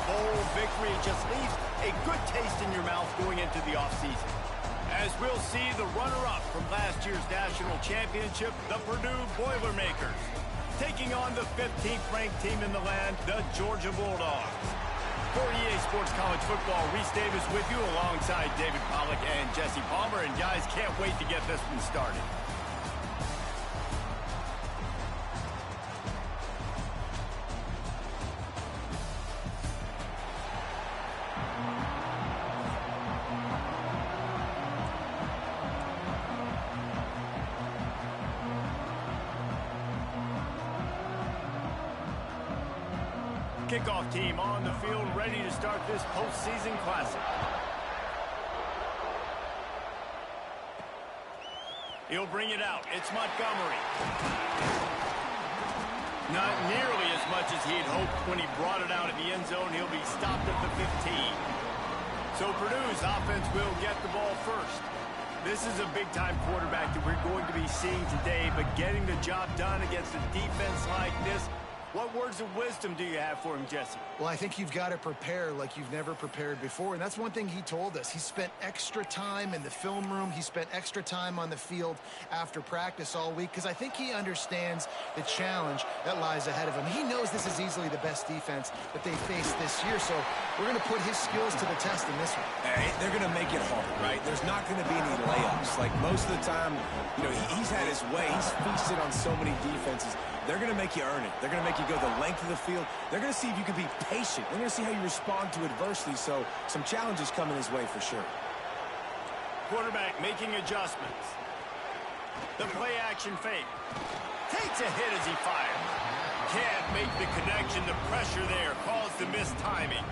bold victory. It just leaves a good taste in your mouth going into the offseason. As we'll see the runner-up from last year's national championship, the Purdue Boilermakers, taking on the 15th-ranked team in the land, the Georgia Bulldogs. For EA Sports College Football, Reese Davis with you alongside David Pollack and Jesse Palmer. And guys, can't wait to get this one started. Kickoff team on the field, ready to start this postseason classic. He'll bring it out. It's Montgomery. Not nearly as much as he had hoped when he brought it out in the end zone. He'll be stopped at the 15. So Purdue's offense will get the ball first. This is a big-time quarterback that we're going to be seeing today, but getting the job done against a defense like this, what words of wisdom do you have for him, Jesse? Well, I think you've got to prepare like you've never prepared before, and that's one thing he told us. He spent extra time in the film room. He spent extra time on the field after practice all week because I think he understands the challenge that lies ahead of him. He knows this is easily the best defense that they faced this year, so we're going to put his skills to the test in this one. Hey, they're going to make it hard, right? There's not going to be any layups. Like most of the time, you know, he's had his way. He's feasted on so many defenses. They're going to make you earn it. They're going to make you go the length of the field. They're going to see if you can be patient. They're going to see how you respond to adversity. So some challenges coming his way for sure. Quarterback making adjustments. The play action fake. Takes a hit as he fires. Can't make the connection. The pressure there caused the missed timing.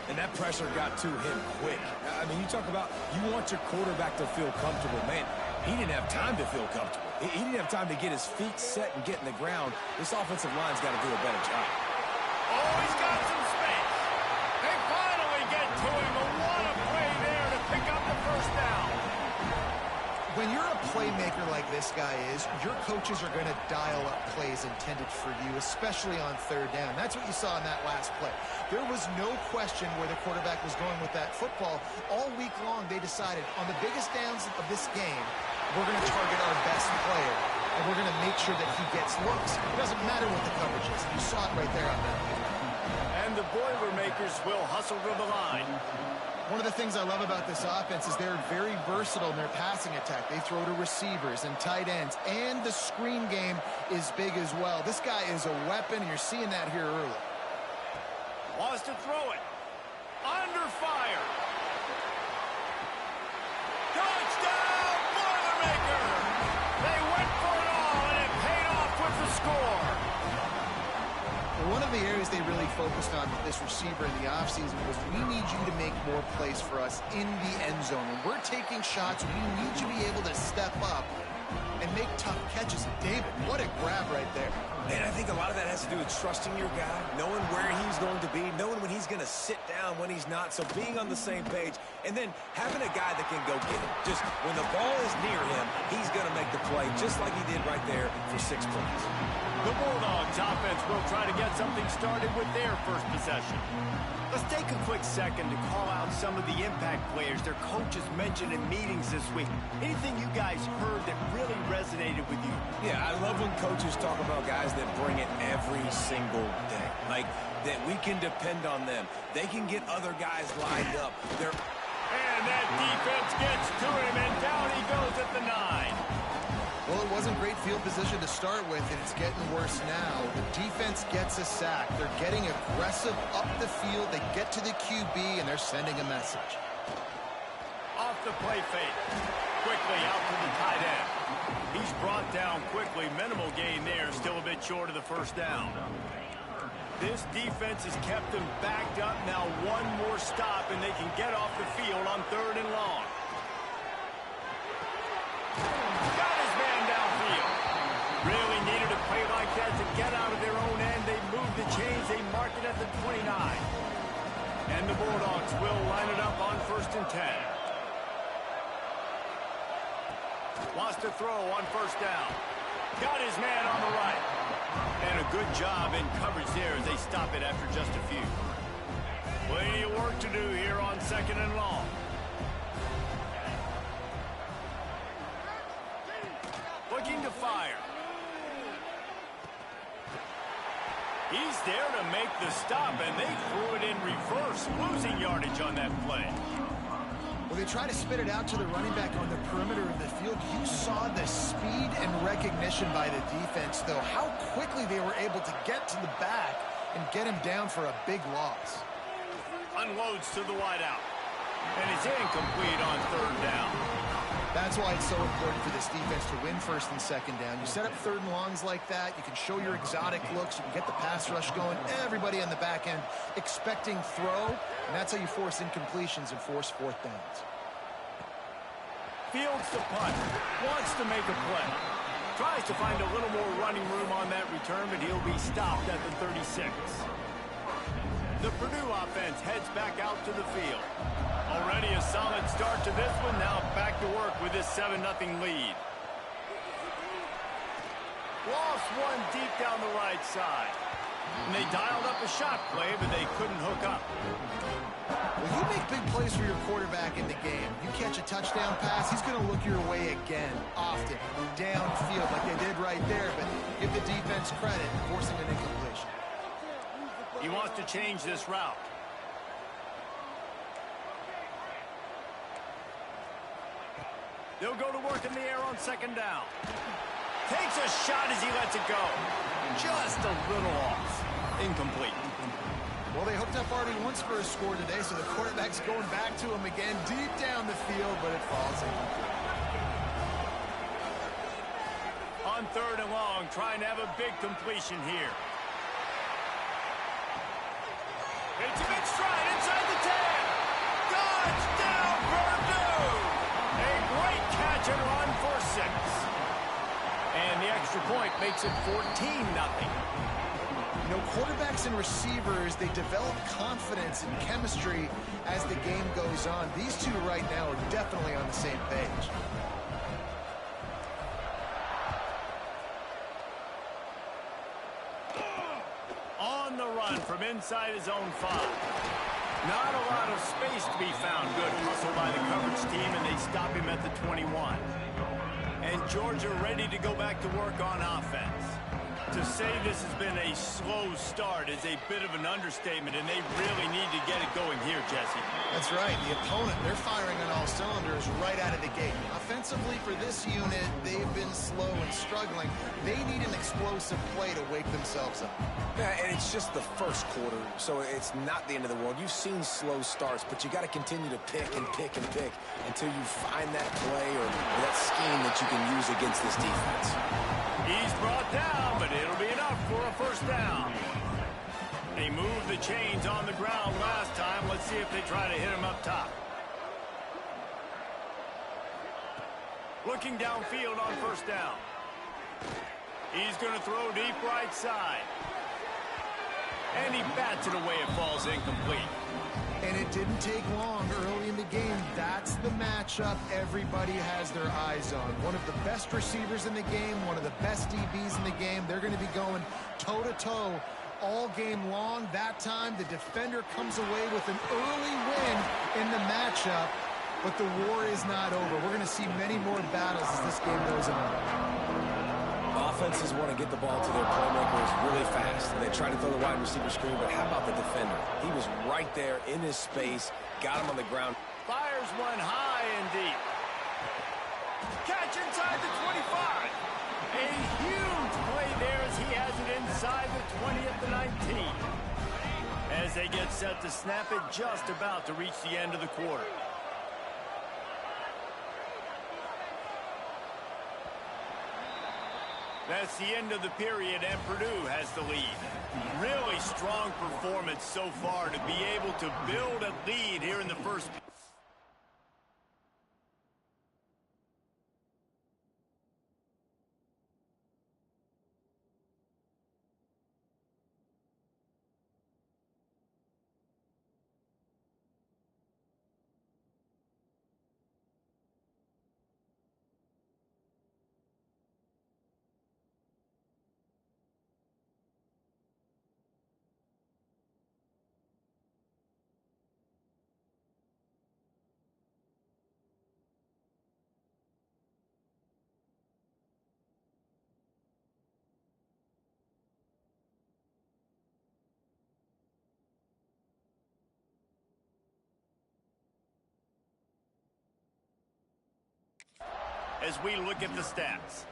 And that pressure got to him quick. I mean, you talk about you want your quarterback to feel comfortable. Man, he didn't have time to feel comfortable. He didn't have time to get his feet set and get in the ground. This offensive line's got to do a better job. Oh, he's got some space. They finally get to him. But what a play there to pick up the first down. When you're a playmaker like this guy is, your coaches are going to dial up plays intended for you, especially on third down. That's what you saw in that last play. There was no question where the quarterback was going with that football. All week long, they decided on the biggest downs of this game, we're going to target our best player, and we're going to make sure that he gets looks. It doesn't matter what the coverage is. You saw it right there on that. And the Boilermakers will hustle to the line. One of the things I love about this offense is they're very versatile in their passing attack. They throw to receivers and tight ends, and the screen game is big as well. This guy is a weapon, and you're seeing that here early. Wants to throw it. Under fire. Touchdown, Boilermaker! They went for it all, and it paid off with the score. One of the areas they really focused on with this receiver in the offseason was we need you to make more plays for us in the end zone. When we're taking shots, we need you to be able to step up and make tough catches. And David, what a grab right there. And I think a lot of that has to do with trusting your guy, knowing where he's going to be, knowing when he's going to sit down, when he's not, so being on the same page, and then having a guy that can go get it. Just when the ball is near him, he's going to make the play, just like he did right there for 6 points. The Bulldogs offense will try to get something started with their first possession. Let's take a quick second to call out some of the impact players their coaches mentioned in meetings this week. Anything you guys heard that really resonated with you? Yeah, I love when coaches talk about guys that bring it every single day. Like, that we can depend on them. They can get other guys lined up. And that defense gets to him, and down he goes at the 9. Well, it wasn't great field position to start with, and it's getting worse now. The defense gets a sack. They're getting aggressive up the field. They get to the QB, and they're sending a message. Off the play fake. Quickly out to the tight end. He's brought down quickly. Minimal gain there. Still a bit short of the first down. This defense has kept them backed up. Now one more stop, and they can get off the field on 3rd and long. Got his man downfield. Really needed a play like that to get out of their own end. They move the chains. They mark it at the 29. And the Bulldogs will line it up on 1st and 10. Wants to throw on 1st down. Got his man on the right. And a good job in coverage there as they stop it after just a few. to do here on 2nd and long. Looking to fire. He's there to make the stop, and they threw it in reverse, losing yardage on that play. Well, they try to spit it out to the running back on the perimeter of the field. You saw the speed and recognition by the defense, though, how quickly they were able to get to the back and get him down for a big loss. Unloads to the wideout, and it's incomplete on 3rd down. That's why it's so important for this defense to win 1st and 2nd down. You set up 3rd and longs like that, you can show your exotic looks, you can get the pass rush going, everybody on the back end expecting throw, and that's how you force incompletions and force 4th downs. Fields the punt, wants to make a play. Tries to find a little more running room on that return, but he'll be stopped at the 36. The Purdue offense heads back out to the field. Already a solid start to this one. Now back to work with this 7-0 lead. Lost one deep down the right side. And they dialed up a shot play, but they couldn't hook up. Well, you make big plays for your quarterback in the game. You catch a touchdown pass, he's going to look your way again, often, downfield like they did right there, but give the defense credit, forcing an incompletion. He wants to change this route. They'll go to work in the air on 2nd down. Takes a shot as he lets it go. Just a little off. Incomplete. Well, they hooked up already once for a score today, so the quarterback's going back to him again deep down the field, but it falls incomplete. On 3rd and long, trying to have a big completion here. It's a big stride inside the 10. Touchdown, Purdue! A great catch and run for 6. And the extra point makes it 14-0. You know, quarterbacks and receivers, they develop confidence and chemistry as the game goes on. These two right now are definitely on the same page. On the run from inside his own 5. Not a lot of space to be found. Good hustle by the coverage team, and they stop him at the 21. And Georgia ready to go back to work on offense. To say this has been a slow start is a bit of an understatement, and they really need to get it going here, Jesse. That's right. The opponent, they're firing on all cylinders right out of the gate. Offensively for this unit, they've been slow and struggling. They need an explosive play to wake themselves up. Yeah, and it's just the first quarter, so it's not the end of the world. You've seen slow starts, but you got to continue to pick and pick and pick until you find that play or that scheme that you can use against this defense. He's brought down, but it'll be enough for a 1st down. They moved the chains on the ground last time. Let's see if they try to hit him up top. Looking downfield on 1st down. He's going to throw deep right side. And he bats it away. It falls incomplete. And it didn't take long early in the game. That's the matchup everybody has their eyes on. One of the best receivers in the game, one of the best DBs in the game. They're going to be going toe-to-toe all game long. That time, the defender comes away with an early win in the matchup, but the war is not over. We're going to see many more battles as this game goes on. Offenses want to get the ball to their playmakers really fast. They try to throw the wide receiver screen, but how about the defender? He was right there in his space, got him on the ground. Fires one high and deep. Catch inside the 25. A huge play there as he has it inside the 20 at the 19. As they get set to snap it, just about to reach the end of the quarter. That's the end of the period, and Purdue has the lead. Really strong performance so far to be able to build a lead here in the first as we look at the stats.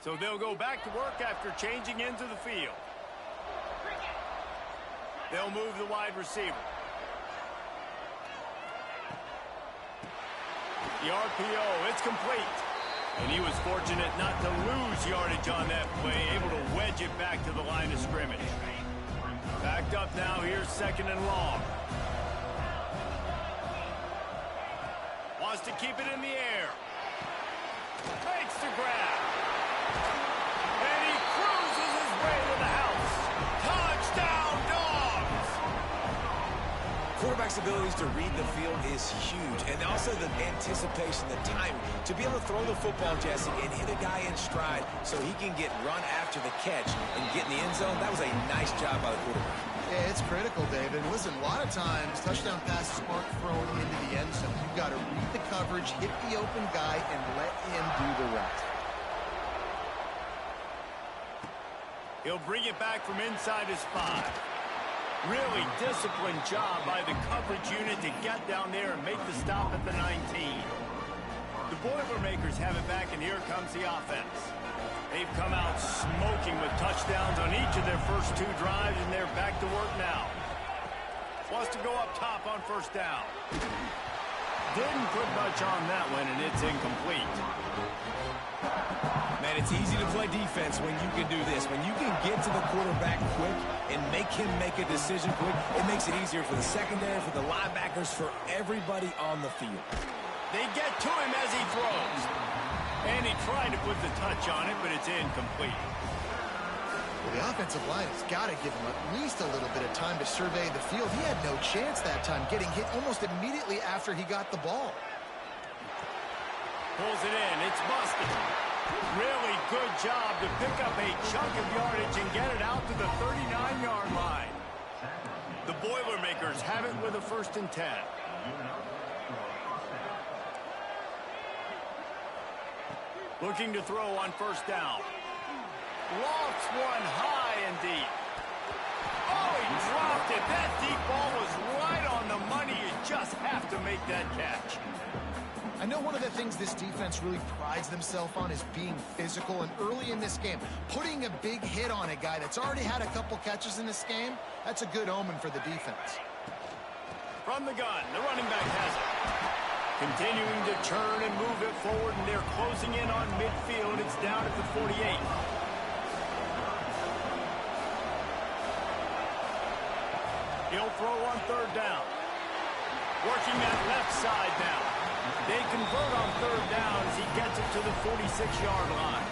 So they'll go back to work after changing into the field. They'll move the wide receiver. The RPO, it's complete. And he was fortunate not to lose yardage on that play, able to wedge it back to the line of scrimmage. Backed up now, here's 2nd and long. Wants to keep it in the air. Makes the grab. And he cruises his way to the house. Touchdown, Dogs! Quarterback's abilities to read the field is huge, and also the anticipation, the time to be able to throw the football, Jesse, and hit a guy in stride so he can get run after the catch and get in the end zone. That was a nice job by the quarterback. Yeah, it's critical, David. Listen, a lot of times touchdown passes aren't thrown into the end zone. You've got to read the coverage, hit the open guy, and let him do the rest. He'll bring it back from inside his 5. Really disciplined job by the coverage unit to get down there and make the stop at the 19. The Boilermakers have it back, and here comes the offense. They've come out smoking with touchdowns on each of their first 2 drives, and they're back to work now. Wants to go up top on 1st down. Didn't put much on that one, and it's incomplete. Man, it's easy to play defense when you can do this. When you can get to the quarterback quick and make him make a decision quick, it makes it easier for the secondary, for the linebackers, for everybody on the field. They get to him as he throws. And he tried to put the touch on it, but it's incomplete. Well, the offensive line has got to give him at least a little bit of time to survey the field. He had no chance that time, getting hit almost immediately after he got the ball. Pulls it in. It's busted. Really good job to pick up a chunk of yardage and get it out to the 39-yard line. The Boilermakers have it with a 1st and 10. Looking to throw on 1st down. Lofts one high and deep. Oh, he dropped it. That deep ball was right on the money. You just have to make that catch. I know one of the things this defense really prides themselves on is being physical, and early in this game, putting a big hit on a guy that's already had a couple catches in this game, that's a good omen for the defense. From the gun, the running back has it. Continuing to turn and move it forward, and they're closing in on midfield. It's down at the 48. He'll throw on 3rd down. Working that left side now. They convert on 3rd down as he gets it to the 46-yard line.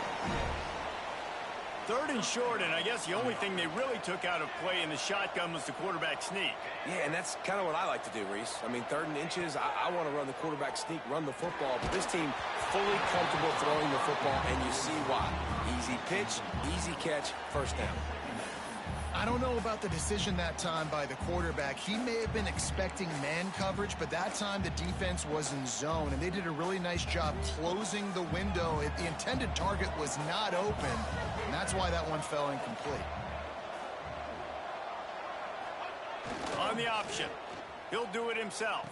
3rd and short, and I guess the only thing they really took out of play in the shotgun was the quarterback sneak. Yeah, and that's kind of what I like to do, Reese. I mean, 3rd and inches, I want to run the quarterback sneak, run the football, but this team fully comfortable throwing the football, and you see why. Easy pitch, easy catch, 1st down. I don't know about the decision that time by the quarterback. He may have been expecting man coverage, but that time the defense was in zone, and they did a really nice job closing the window. The intended target was not open, and that's why that one fell incomplete. On the option, he'll do it himself.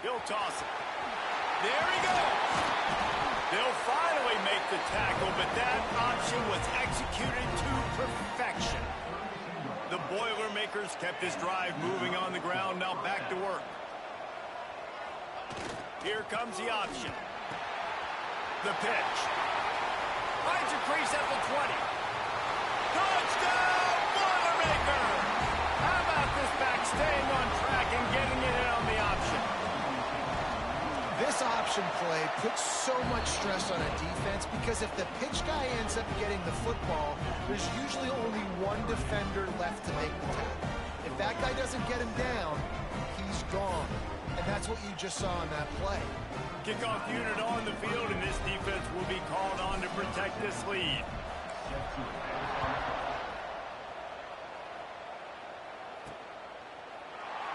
He'll toss it. There he goes. They'll finally make the tackle, but that option was executed to perfection. The Boilermakers kept this drive moving on the ground, now back to work. Here comes the option. The pitch. Finds a crease at the 20. Touchdown, Boilermakers! How about this back staying on track and getting it in on the option? This option play puts so much stress on a defense because if the pitch guy ends up getting the football, there's usually only one defender left to make the tackle. If that guy doesn't get him down, he's gone. And that's what you just saw in that play. Kickoff unit on the field, and this defense will be called on to protect this lead.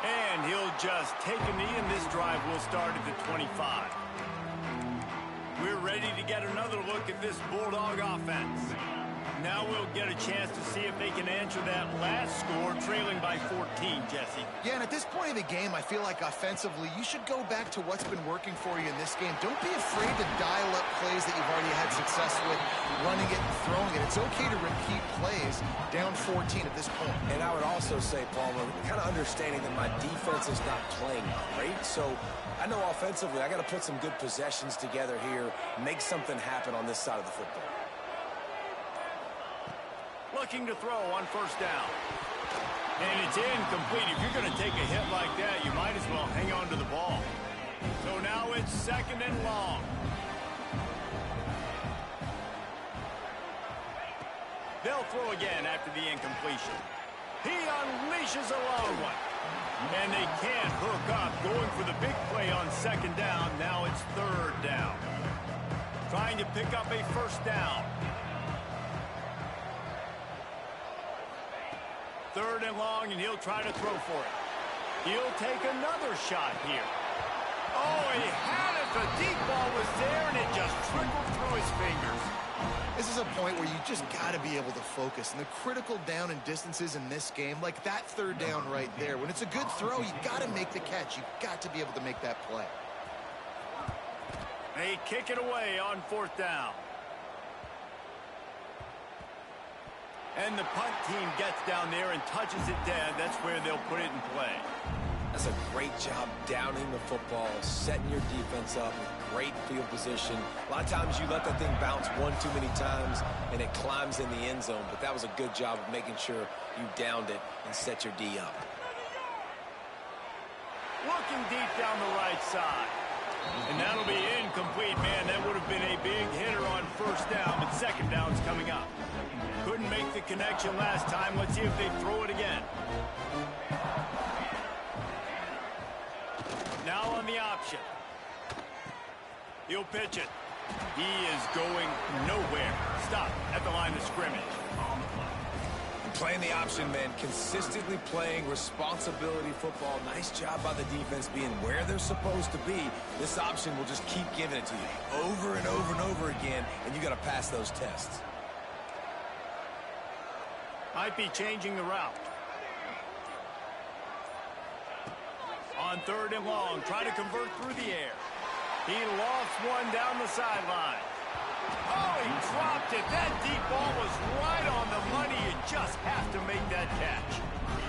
And he'll just take a knee, and this drive will start at the 25. We're ready to get another look at this Bulldog offense. Now we'll get a chance to see if they can answer that last score, trailing by 14, Jesse. Yeah, and at this point of the game, I feel like offensively, you should go back to what's been working for you in this game. Don't be afraid to dial up plays that you've already had success with, running it and throwing it. It's okay to repeat plays down 14 at this point. And I would also say, Palmer, kind of understanding that my defense is not playing great, so I know offensively I got to put some good possessions together here, make something happen on this side of the football. Looking to throw on first down. And it's incomplete. If you're going to take a hit like that, you might as well hang on to the ball. So now it's second and long. They'll throw again after the incompletion. He unleashes a long one. And they can't hook up, going for the big play on second down. Now it's third down. Trying to pick up a first down. Third and long, and he'll try to throw for it. He'll take another shot here. Oh, he had it. The deep ball was there, and it just trickled through his fingers. This is a point where you just got to be able to focus. And the critical down and distances in this game, like that third down right there, when it's a good throw, you got to make the catch. You've got to be able to make that play. They kick it away on fourth down. And the punt team gets down there and touches it dead. That's where they'll put it in play. That's a great job downing the football, setting your defense up with great field position. A lot of times you let that thing bounce one too many times and it climbs in the end zone, but that was a good job of making sure you downed it and set your D up. Looking deep down the right side. And that'll be incomplete, man. That would have been a big hitter on first down, but second down's coming up. Couldn't make the connection last time. Let's see if they throw it again. Now on the option. He'll pitch it. He is going nowhere. Stop at the line of scrimmage. Playing the option, man, consistently playing responsibility football. Nice job by the defense being where they're supposed to be. This option will just keep giving it to you over and over and over again, and you got to pass those tests. Might be changing the route. On third and long, trying to convert through the air. He lost one down the sideline. Oh, he dropped it. That deep ball was right on the money. You just have to make that catch.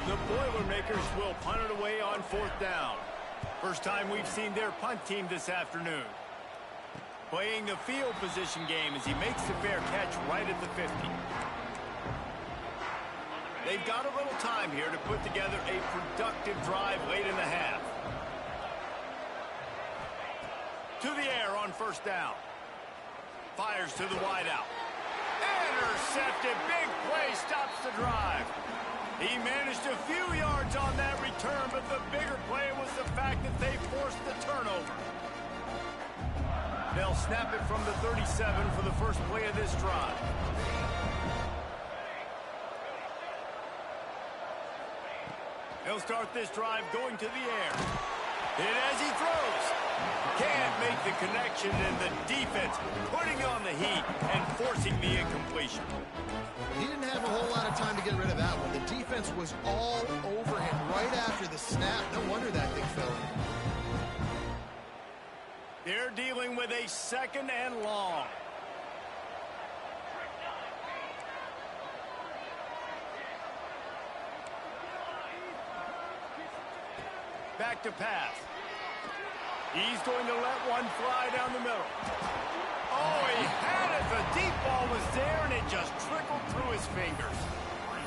The Boilermakers will punt it away on fourth down. First time we've seen their punt team this afternoon. Playing the field position game as he makes the fair catch right at the 50. They've got a little time here to put together a productive drive late in the half. To the air on first down. Fires to the wideout. Intercepted. Big play stops the drive. He managed a few yards on that return, but the bigger play was the fact that they forced the turnover. They'll snap it from the 37 for the first play of this drive. He'll start this drive going to the air. And as he throws, can't make the connection, and the defense putting on the heat and forcing the incompletion. He didn't have a whole lot of time to get rid of that one. The defense was all over him right after the snap. No wonder that thing fell in. They're dealing with a second and long. Back to pass. He's going to let one fly down the middle. Oh, he had it. The deep ball was there, and it just trickled through his fingers.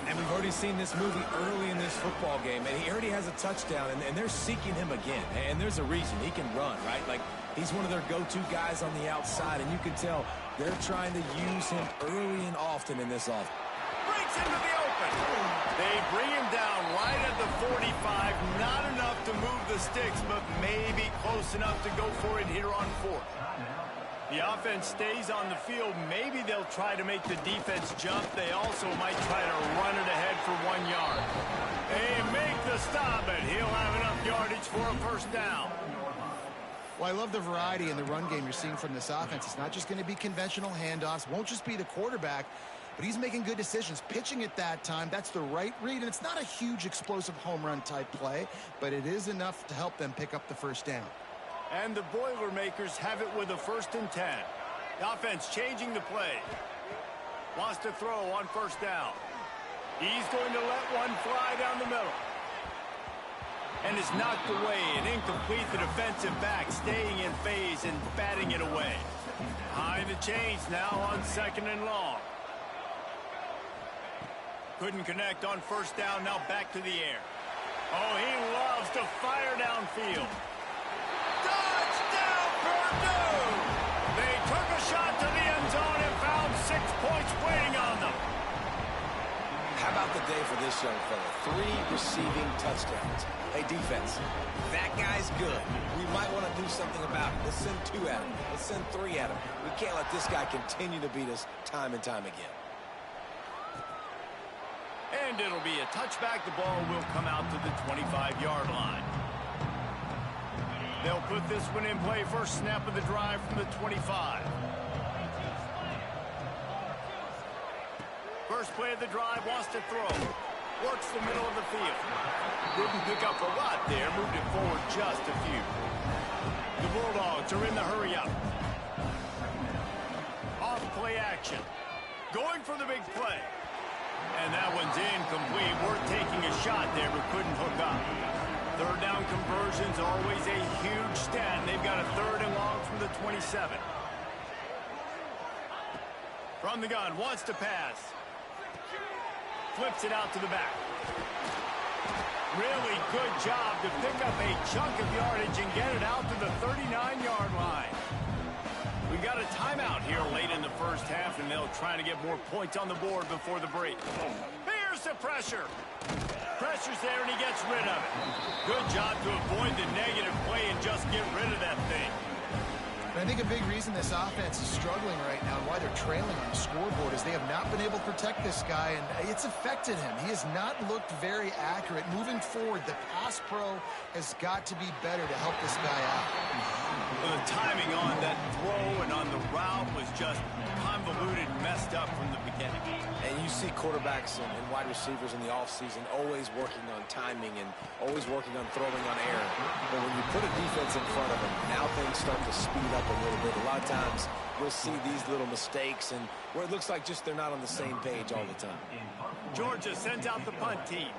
And we've already seen this movie early in this football game, and he already has a touchdown, and they're seeking him again. And there's a reason. He can run, right? Like, he's one of their go-to guys on the outside, and you can tell they're trying to use him early and often in this offense. Breaks into the open. They bring him down right at the 45. Not enough to move the sticks, but maybe close enough to go for it here on fourth. The offense stays on the field. Maybe they'll try to make the defense jump. They also might try to run it ahead for 1 yard. They make the stop, and he'll have enough yardage for a first down. Well, I love the variety in the run game you're seeing from this offense. It's not just going to be conventional handoffs. Won't just be the quarterback. but he's making good decisions. Pitching at that time, that's the right read, and it's not a huge explosive home run type play, but it is enough to help them pick up the first down. And the Boilermakers have it with a 1st and 10. The offense changing the play. Wants to throw on 1st down. He's going to let one fly down the middle. And is knocked away and incomplete. The defensive back staying in phase and batting it away. Behind the chains now on 2nd and long. Couldn't connect on 1st down. Now back to the air. Oh, he loves to fire downfield. Touchdown, Purdue! They took a shot to the end zone and found 6 points waiting on them. How about the day for this young fella? 3 receiving touchdowns. Hey, defense, that guy's good. We might want to do something about it. Let's send 2 at him. Let's send 3 at him. We can't let this guy continue to beat us time and time again. And it'll be a touchback. The ball will come out to the 25-yard line. They'll put this one in play. First snap of the drive from the 25. First play of the drive, wants to throw. Works the middle of the field. Didn't pick up a lot there. Moved it forward just a few. The Bulldogs are in the hurry up. Off play action. Going for the big play. And that one's incomplete. We're taking a shot there, but couldn't hook up. 3rd down conversion's always a huge stat. They've got a 3rd and long from the 27. From the gun, wants to pass. Flips it out to the back. Really good job to pick up a chunk of yardage and get it out to the 39-yard line. We got a timeout here late in the first half, and they'll try to get more points on the board before the break. Here's the pressure. Pressure's there, and he gets rid of it. Good job to avoid the negative play and just get rid of that thing. And I think a big reason this offense is struggling right now and why they're trailing on the scoreboard is they have not been able to protect this guy, and it's affected him. He has not looked very accurate. Moving forward, the pass pro has got to be better to help this guy out. Well, the timing on that throw and on the route was just convoluted, messed up from the beginning. And you see quarterbacks and wide receivers in the offseason always working on timing and always working on throwing on air. But when you put a defense in front of them, now things start to speed up a little bit. A lot of times we'll see these little mistakes and where it looks like just they're not on the same page all the time. Georgia sends out the punt team.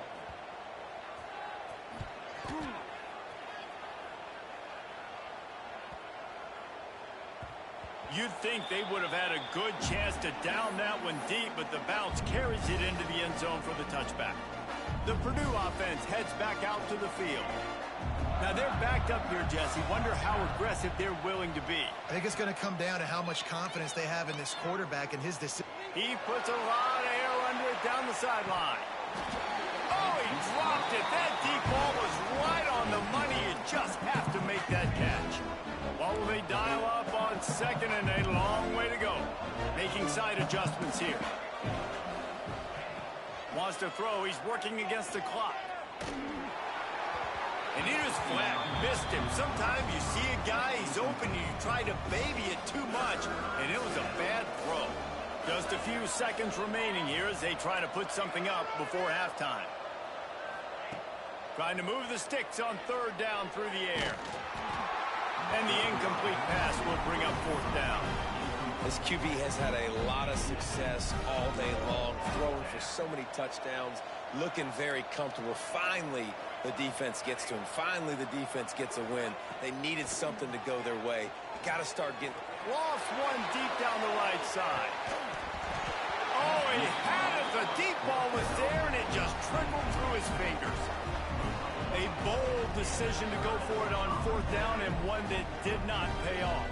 You'd think they would have had a good chance to down that one deep, but the bounce carries it into the end zone for the touchback. The Purdue offense heads back out to the field. Now they're backed up here, Jesse. Wonder how aggressive they're willing to be. I think it's going to come down to how much confidence they have in this quarterback and his decision. He puts a lot of air under it down the sideline. Oh, he dropped it. That deep ball was right on the money. You just have to make that catch. What will they dial up on 2nd and a long way to go? Making side adjustments here. Wants to throw. He's working against the clock. And he just flat missed him. Sometimes you see a guy, he's open, and you try to baby it too much, and it was a bad throw. Just a few seconds remaining here as they try to put something up before halftime. Trying to move the sticks on 3rd down through the air. And the incomplete pass will bring up 4th down. This QB has had a lot of success all day long, throwing for so many touchdowns, looking very comfortable. Finally, the defense gets to him. Finally, the defense gets a win. They needed something to go their way. You got to start getting... Lost one deep down the right side. Oh, he had it. The deep ball was there, and it just trickled through his fingers. A bold decision to go for it on 4th down, and one that did not pay off.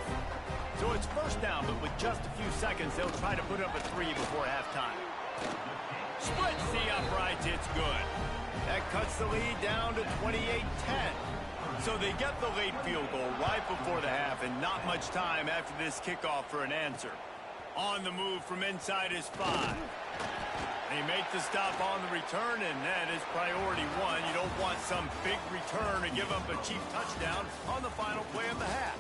So it's 1st down, but with just a few seconds, they'll try to put up a 3 before halftime. Splits the uprights, it's good. That cuts the lead down to 28-10. So they get the late field goal right before the half, and not much time after this kickoff for an answer. On the move from inside his 5. They make the stop on the return, and that is priority 1. You don't want some big return to give up a cheap touchdown on the final play of the half.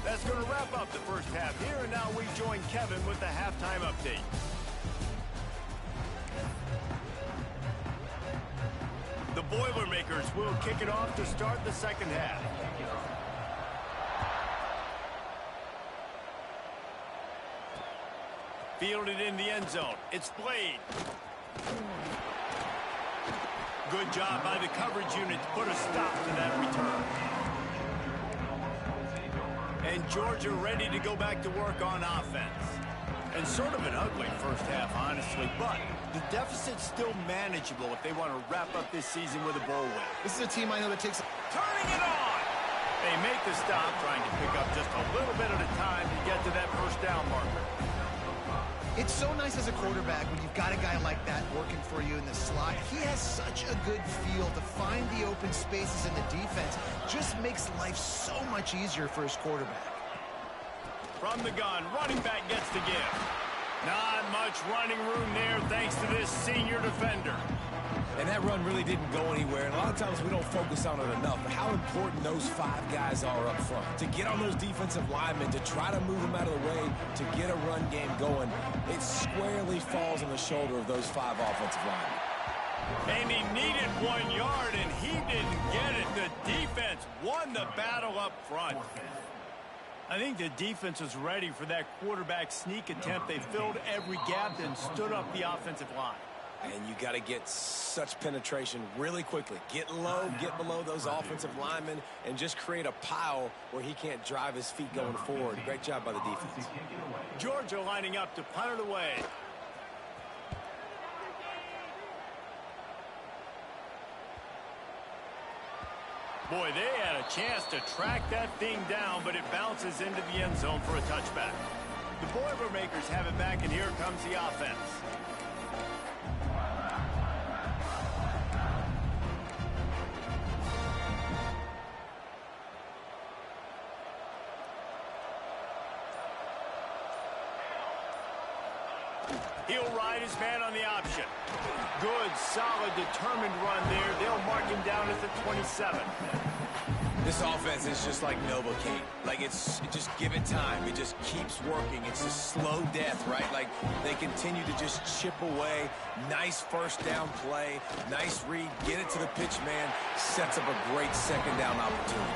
That's going to wrap up the first half here, and now we join Kevin with the halftime update. Boilermakers will kick it off to start the second half. Fielded in the end zone. It's Blade. Good job by the coverage unit to put a stop to that return. And Georgia ready to go back to work on offense. And sort of an ugly first half, honestly, but the deficit's still manageable if they want to wrap up this season with a bowl win. This is a team I know that takes... Turning it on! They make the stop, trying to pick up just a little bit at a time to get to that first down marker. It's so nice as a quarterback when you've got a guy like that working for you in the slot. He has such a good feel to find the open spaces in the defense. Just makes life so much easier for his quarterback. From the gun, running back gets the give. Not much running room there thanks to this senior defender. And that run really didn't go anywhere. And a lot of times we don't focus on it enough. But how important those 5 guys are up front. To get on those defensive linemen, to try to move them out of the way, to get a run game going, it squarely falls on the shoulder of those 5 offensive linemen. And he needed 1 yard, and he didn't get it. The defense won the battle up front. I think the defense was ready for that quarterback sneak attempt. They filled every gap and stood up the offensive line. And you got to get such penetration really quickly. Get low, get below those offensive linemen, and just create a pile where he can't drive his feet going forward. Great job by the defense. Georgia lining up to punt it away. Boy, they had a chance to track that thing down, but it bounces into the end zone for a touchback. The Boilermakers have it back, and here comes the offense. He'll ride his man on the option. Good, solid, determined run there. They'll mark him down at the 27. This offense is just like Novocaine. Like, it's just give it time. It just keeps working. It's a slow death, right? Like, they continue to just chip away. Nice first down play. Nice read. Get it to the pitch man. Sets up a great second down opportunity.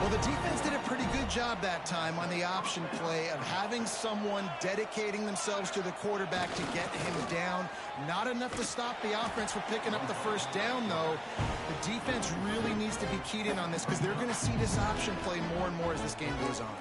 Well, the defense did a pretty good job that time on the option play of having someone dedicating themselves to the quarterback to get him down. Not enough to stop the offense from picking up the first down, though. The defense really needs to be keyed in on this because they're going to see this option play more and more as this game goes on.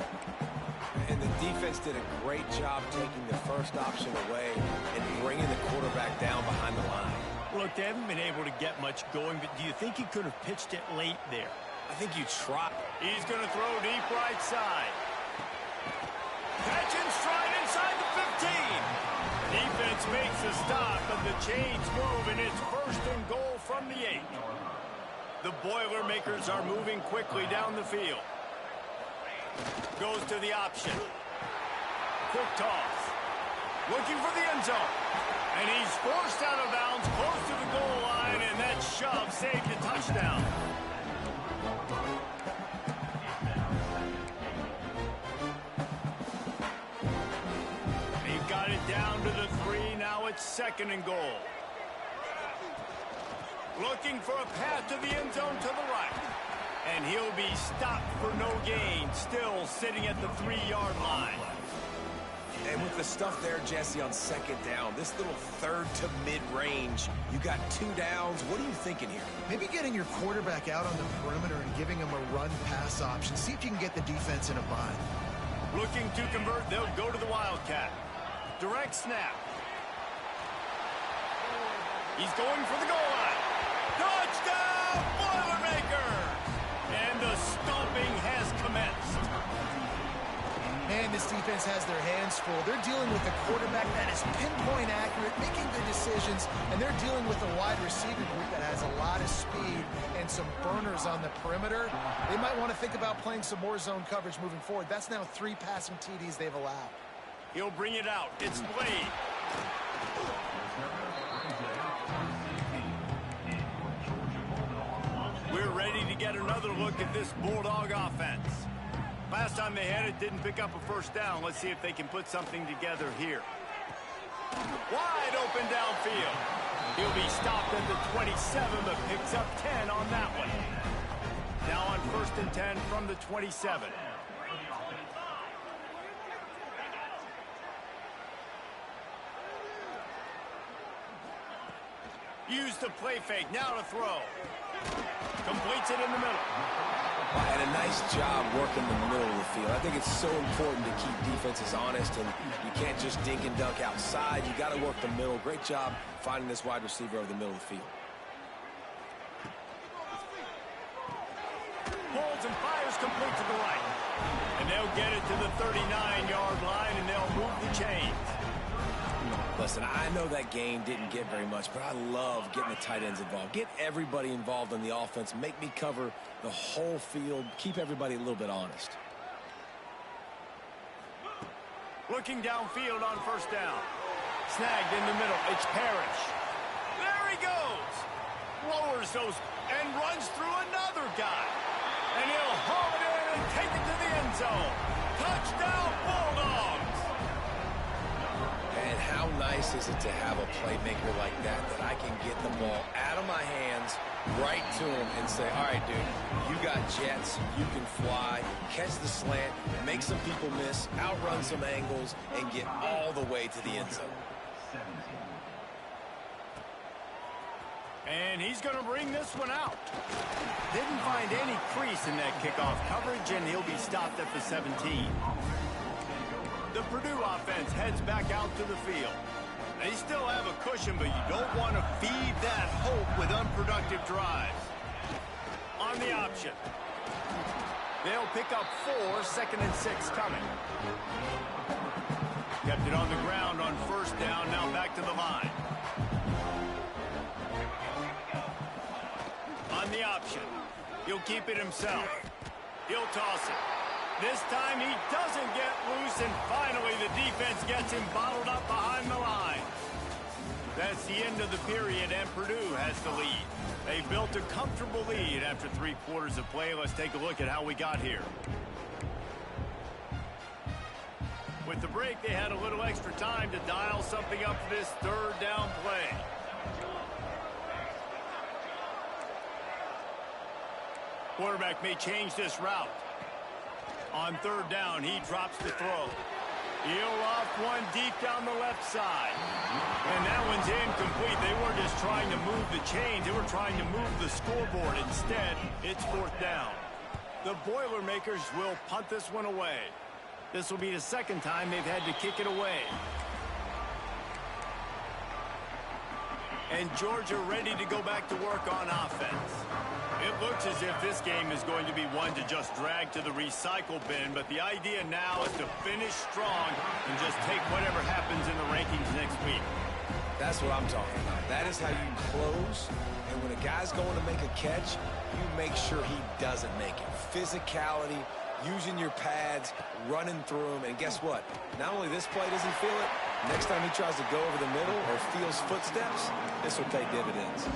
And the defense did a great job taking the first option away and bringing the quarterback down behind the line. Look, they haven't been able to get much going, but do you think he could have pitched it late there? I think you try. He's going to throw deep right side. Catch and stride inside the 15. Defense makes a stop, but the chains move, and it's first and goal from the 8. The Boilermakers are moving quickly down the field. Goes to the option. Quick toss. Looking for the end zone. And he's forced out of bounds close to the goal line, and that shove saved a touchdown. Got it down to the 3. Now it's second and goal. Looking for a path to the end zone to the right. And he'll be stopped for no gain. Still sitting at the 3-yard line. And with the stuff there, Jesse, on second down, this little third to mid-range, you got 2 downs. What are you thinking here? Maybe getting your quarterback out on the perimeter and giving him a run-pass option. See if you can get the defense in a bind. Looking to convert, they'll go to the Wildcat. Direct snap. He's going for the goal line. Touchdown, Boilermakers! And the stomping has commenced. Man, this defense has their hands full. They're dealing with a quarterback that is pinpoint accurate, making good decisions, and they're dealing with a wide receiver group that has a lot of speed and some burners on the perimeter. They might want to think about playing some more zone coverage moving forward. That's now 3 passing TDs they've allowed. He'll bring it out. It's Blade. We're ready to get another look at this Bulldog offense. Last time they had it, didn't pick up a first down. Let's see if they can put something together here. Wide open downfield. He'll be stopped at the 27, but picks up 10 on that one. Now on 1st and 10 from the 27. Use the play fake, now to throw. Completes it in the middle. And a nice job working the middle of the field. I think it's so important to keep defenses honest, and you can't just dink and dunk outside. You got to work the middle. Great job finding this wide receiver over the middle of the field. Holds and fires complete to the right. And they'll get it to the 39-yard line, and they'll move the chains. Listen, I know that game didn't get very much, but I love getting the tight ends involved. Get everybody involved in the offense. Make me cover the whole field. Keep everybody a little bit honest. Looking downfield on 1st down. Snagged in the middle. It's Parrish. There he goes. Lowers those and runs through another guy. And he'll haul it in and take it to the end zone. Touchdown, Bulldogs. And how nice is it to have a playmaker like that I can get the ball out of my hands right to him and say, all right, dude, you got jets, you can fly, catch the slant, make some people miss, outrun some angles, and get all the way to the end zone. And he's going to bring this one out. Didn't find any crease in that kickoff coverage, and he'll be stopped at the 17. The Purdue offense heads back out to the field. They still have a cushion, but you don't want to feed that hope with unproductive drives. On the option. They'll pick up 4, 2nd and 6 coming. Kept it on the ground on 1st down, now back to the line. On the option. He'll keep it himself. He'll toss it. This time he doesn't get loose, and finally the defense gets him bottled up behind the line. That's the end of the period, and Purdue has the lead. They built a comfortable lead after 3 quarters of play. Let's take a look at how we got here. With the break, they had a little extra time to dial something up for this 3rd down play. Quarterback may change this route. On 3rd down, he drops the throw. He'll off one deep down the left side. And that one's incomplete. They weren't just trying to move the chains. They were trying to move the scoreboard. Instead, it's 4th down. The Boilermakers will punt this one away. This will be the 2nd time they've had to kick it away. And Georgia ready to go back to work on offense. It looks as if this game is going to be one to just drag to the recycle bin, but the idea now is to finish strong and just take whatever happens in the rankings next week. That's what I'm talking about. That is how you close, and when a guy's going to make a catch, you make sure he doesn't make it. Physicality, using your pads, running through them, and guess what? Not only this play does he feel it, next time he tries to go over the middle or feels footsteps, this will pay dividends.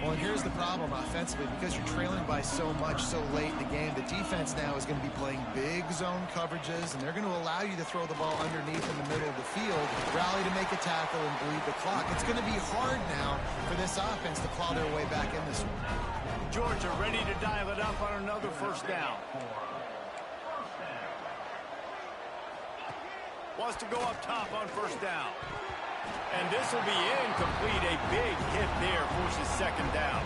Well, and here's the problem offensively. Because you're trailing by so much so late in the game, the defense now is going to be playing big zone coverages, and they're going to allow you to throw the ball underneath in the middle of the field, rally to make a tackle, and bleed the clock. It's going to be hard now for this offense to claw their way back in this one. Georgia ready to dial it up on another 1st down. Wants to go up top on 1st down. And this will be incomplete. A big hit there forces 2nd down.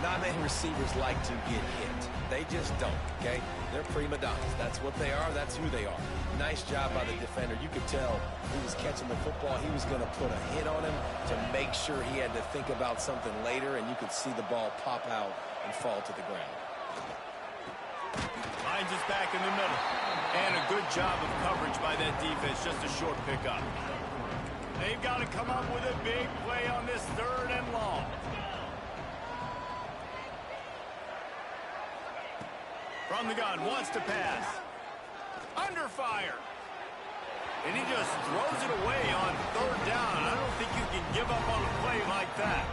Not many receivers like to get hit. They just don't, okay? They're prima donnas. That's what they are. That's who they are. Nice job by the defender. You could tell he was catching the football. He was going to put a hit on him to make sure he had to think about something later, and you could see the ball pop out and fall to the ground. Finds us back in the middle. And a good job of coverage by that defense. Just a short pickup. They've got to come up with a big play on this 3rd and long. From the gun, wants to pass. Under fire. And he just throws it away on 3rd down. I don't think you can give up on a play like that.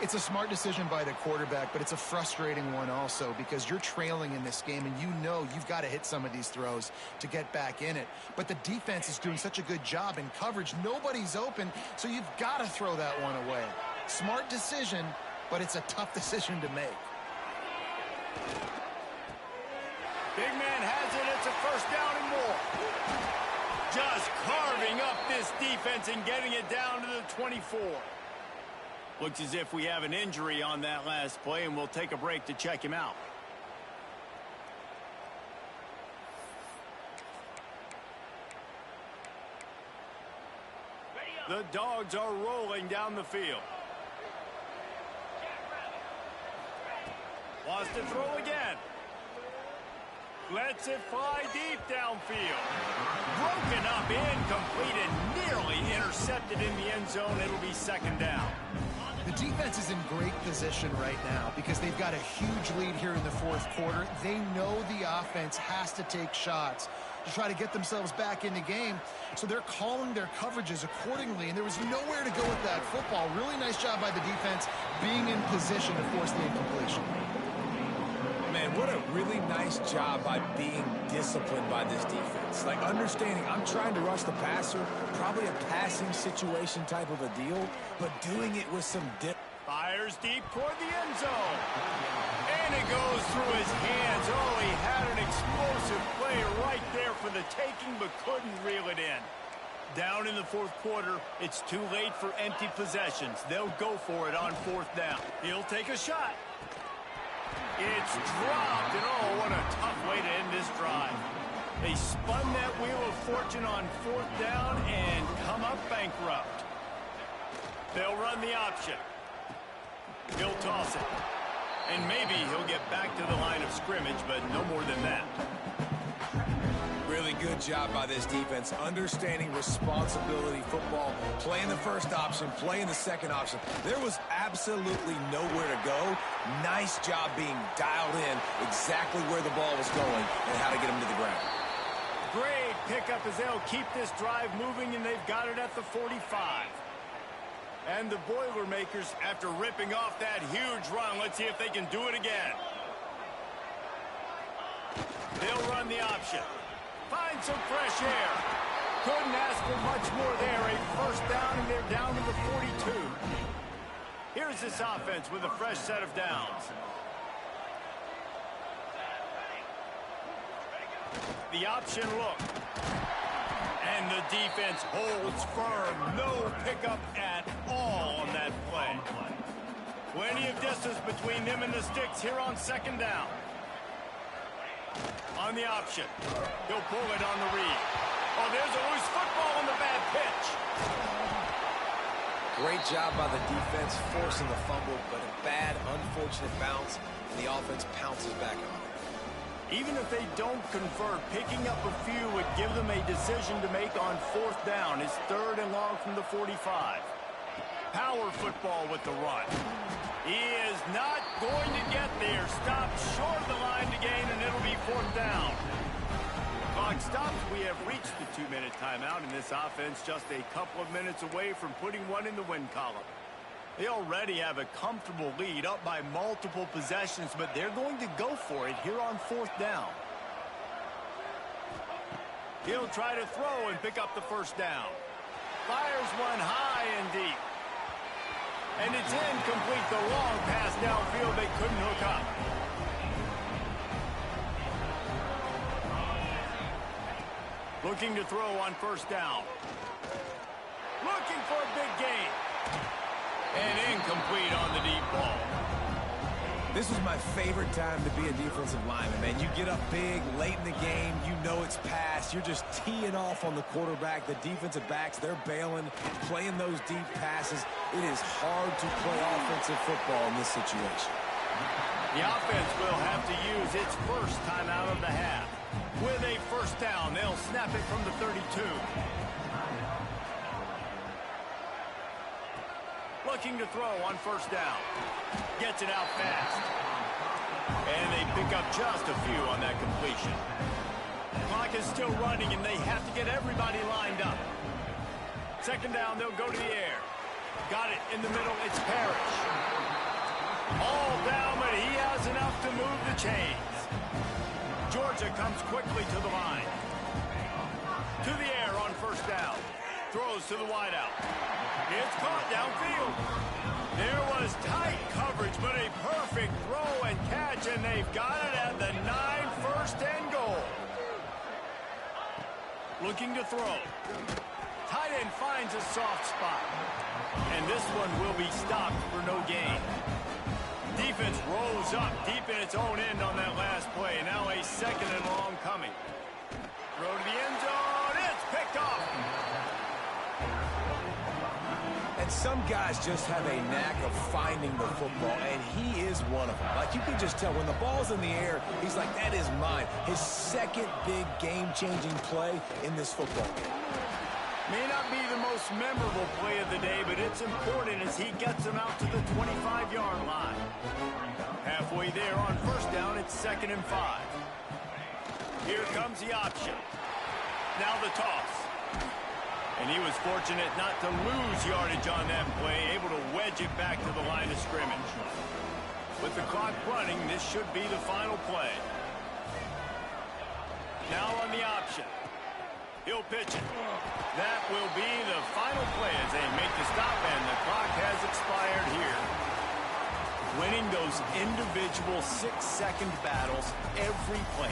It's a smart decision by the quarterback, but it's a frustrating one also because you're trailing in this game and you know you've got to hit some of these throws to get back in it. But the defense is doing such a good job in coverage. Nobody's open, so you've got to throw that one away. Smart decision, but it's a tough decision to make. Big man has it. It's a first down and more. Just carving up this defense and getting it down to the 24. Looks as if we have an injury on that last play, and we'll take a break to check him out. The Dogs are rolling down the field. Wants to throw again. Lets it fly deep downfield. Broken up, incomplete, and nearly intercepted in the end zone. It'll be second down. The defense is in great position right now because they've got a huge lead here in the fourth quarter. They know the offense has to take shots to try to get themselves back in the game, so they're calling their coverages accordingly, and there was nowhere to go with that football. Really nice job by the defense being in position to force the incompletion. Man, what a really nice job by being disciplined by this defense. Like, understanding I'm trying to rush the passer, probably a passing situation type of a deal, but doing it with some dip. Fires deep toward the end zone. And it goes through his hands. Oh, he had an explosive play right there for the taking, but couldn't reel it in. Down in the fourth quarter, it's too late for empty possessions. They'll go for it on fourth down. He'll take a shot. It's dropped, and oh, what a tough way to end this drive. They spun that wheel of fortune on fourth down and come up bankrupt. They'll run the option. He'll toss it. And maybe he'll get back to the line of scrimmage, but no more than that. Really good job by this defense, understanding responsibility football, playing the first option, playing the second option. There was absolutely nowhere to go. Nice job being dialed in exactly where the ball was going and how to get him to the ground. Great pickup as they'll keep this drive moving, and they've got it at the 45. And the Boilermakers, after ripping off that huge run, let's see if they can do it again. They'll run the option. Find some fresh air. Couldn't ask for much more there. A first down, and they're down to the 42. Here's this offense with a fresh set of downs. The option look. And the defense holds firm. No pickup at all on that play. Plenty of distance between them and the sticks here on second down. On the option. He'll pull it on the read. Oh, there's a loose football on the bad pitch. Great job by the defense forcing the fumble, but a bad, unfortunate bounce, and the offense pounces back on it. Even if they don't convert, picking up a few would give them a decision to make on fourth down. It's third and long from the 45. Power football with the run. He is not going to get there. Stopped short of the line to gain, and it'll be fourth down. Clock stops. We have reached the 2-minute timeout, and this offense just a couple of minutes away from putting one in the win column. They already have a comfortable lead, up by multiple possessions, but they're going to go for it here on fourth down. He'll try to throw and pick up the first down. Fires one high and deep. And it's incomplete. The long pass downfield they couldn't hook up. Looking to throw on first down. Looking for a big gain. And incomplete on the deep ball. This was my favorite time to be a defensive lineman, man. You get up big, late in the game, you know it's past. You're just teeing off on the quarterback. The defensive backs, they're bailing, playing those deep passes. It is hard to play offensive football in this situation. The offense will have to use its first timeout of the half. With a first down, they'll snap it from the 32. Looking to throw on first down. Gets it out fast. And they pick up just a few on that completion. Clock is still running, and they have to get everybody lined up. Second down, they'll go to the air. Got it in the middle. It's Parrish. down, but he has enough to move the chains. Georgia comes quickly to the line. To the air on first down. Throws to the wideout. It's caught downfield. There was tight coverage, but a perfect throw and catch, and they've got it at the 9, first and goal. Looking to throw. Tight end finds a soft spot. And this one will be stopped for no gain. Defense rolls up deep in its own end on that last play. Now a second and long coming. Throw to the end zone. It's picked off. And some guys just have a knack of finding the football, and he is one of them. Like, you can just tell when the ball's in the air, he's like, that is mine. His second big game-changing play in this football game. May not be the most memorable play of the day, but it's important as he gets them out to the 25-yard line. Halfway there on first down, it's 2nd and 5. Here comes the option. Now the toss. And he was fortunate not to lose yardage on that play, able to wedge it back to the line of scrimmage. With the clock running, this should be the final play. Now on the option. He'll pitch it. That will be the final play as they make the stop, and the clock has expired here. Winning those individual 6-second battles every play.